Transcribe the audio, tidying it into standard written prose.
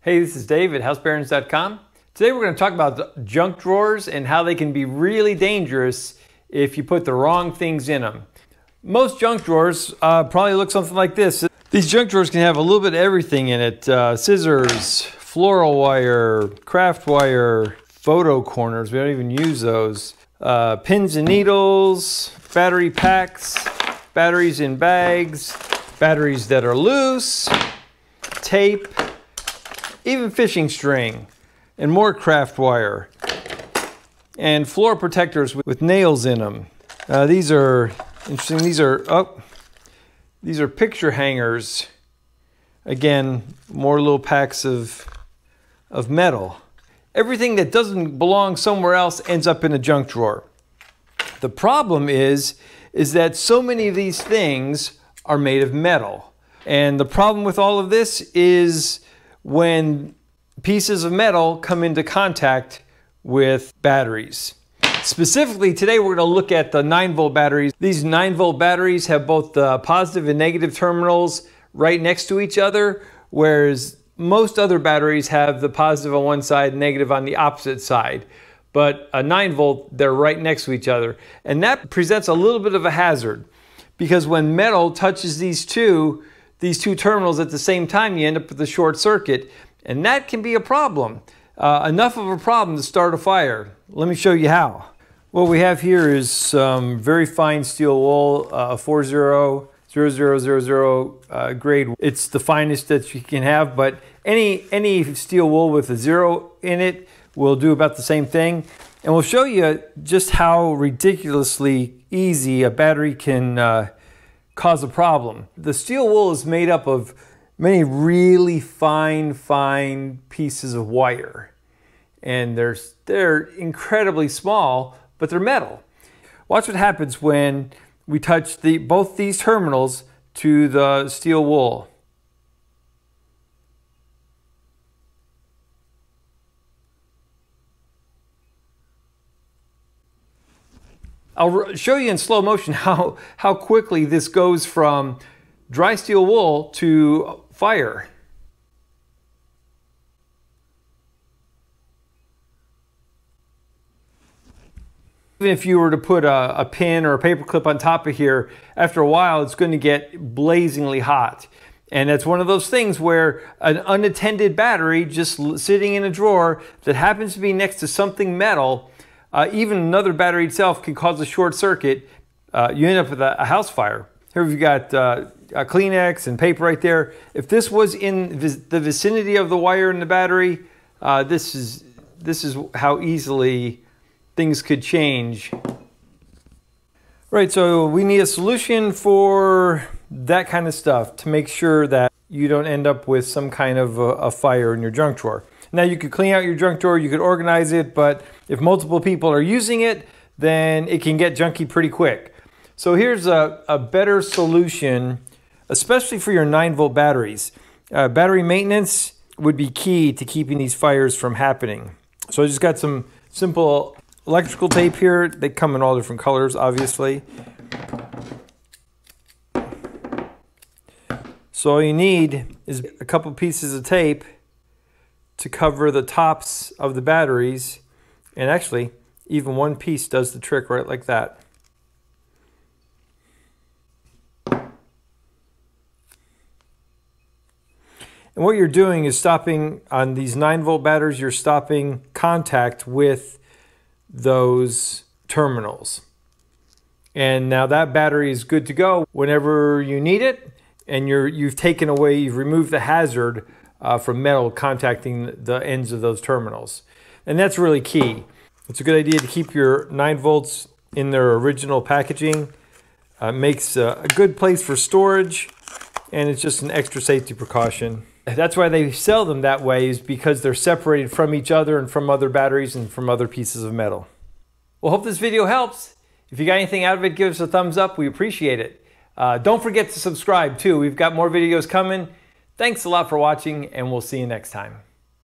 Hey, this is Dave at housebarons.com. Today we're going to talk about junk drawers and how they can be really dangerous if you put the wrong things in them. Most junk drawers probably look something like this. These junk drawers can have a little bit of everything in it. Scissors, floral wire, craft wire, photo corners, we don't even use those. Pins and needles, battery packs, batteries in bags, batteries that are loose, tape, even fishing string, and more craft wire, and floor protectors with nails in them. These are interesting. These are picture hangers. Again, more little packs of metal. Everything that doesn't belong somewhere else ends up in a junk drawer. The problem is that so many of these things are made of metal. And the problem with all of this is when pieces of metal come into contact with batteries. Specifically, today we're going to look at the 9-volt batteries. These 9-volt batteries have both the positive and negative terminals right next to each other, whereas most other batteries have the positive on one side, negative on the opposite side. But a 9-volt, they're right next to each other. And that presents a little bit of a hazard, because when metal touches these two terminals at the same time, you end up with a short circuit, and that can be a problem. Enough of a problem to start a fire. Let me show you how. What we have here is some very fine steel wool, 400000 grade. It's the finest that you can have, but any steel wool with a 0 in it will do about the same thing. And we'll show you just how ridiculously easy a battery can cause a problem. The steel wool is made up of many really fine pieces of wire. And they're incredibly small, but they're metal. Watch what happens when we touch both these terminals to the steel wool. I'll show you in slow motion how quickly this goes from dry steel wool to fire. Even if you were to put a pin or a paper clip on top of here, after a while it's going to get blazingly hot. And it's one of those things where an unattended battery just sitting in a drawer that happens to be next to something metal, even another battery itself, can cause a short circuit. You end up with a house fire. Here we've got a Kleenex and paper right there. If this was in the vicinity of the wire in the battery, this is how easily things could change. Right, so we need a solution for that kind of stuff to make sure that you don't end up with some kind of a fire in your junk drawer. Now you could clean out your junk drawer, you could organize it, but if multiple people are using it, then it can get junky pretty quick. So here's a better solution, especially for your 9-volt batteries. Battery maintenance would be key to keeping these fires from happening. So I just got some simple electrical tape here. They come in all different colors, obviously. So all you need is a couple pieces of tape to cover the tops of the batteries. And actually, even one piece does the trick, right like that. And what you're doing is stopping, on these 9-volt batteries, you're stopping contact with those terminals. And now that battery is good to go whenever you need it, and you've removed the hazard from metal contacting the ends of those terminals. And that's really key. It's a good idea to keep your 9 volts in their original packaging. Makes a good place for storage, and it's just an extra safety precaution. That's why they sell them that way, is because they're separated from each other and from other batteries and from other pieces of metal. Well, hope this video helps. If you got anything out of it, give us a thumbs up. We appreciate it. Don't forget to subscribe too. We've got more videos coming. Thanks a lot for watching, and we'll see you next time.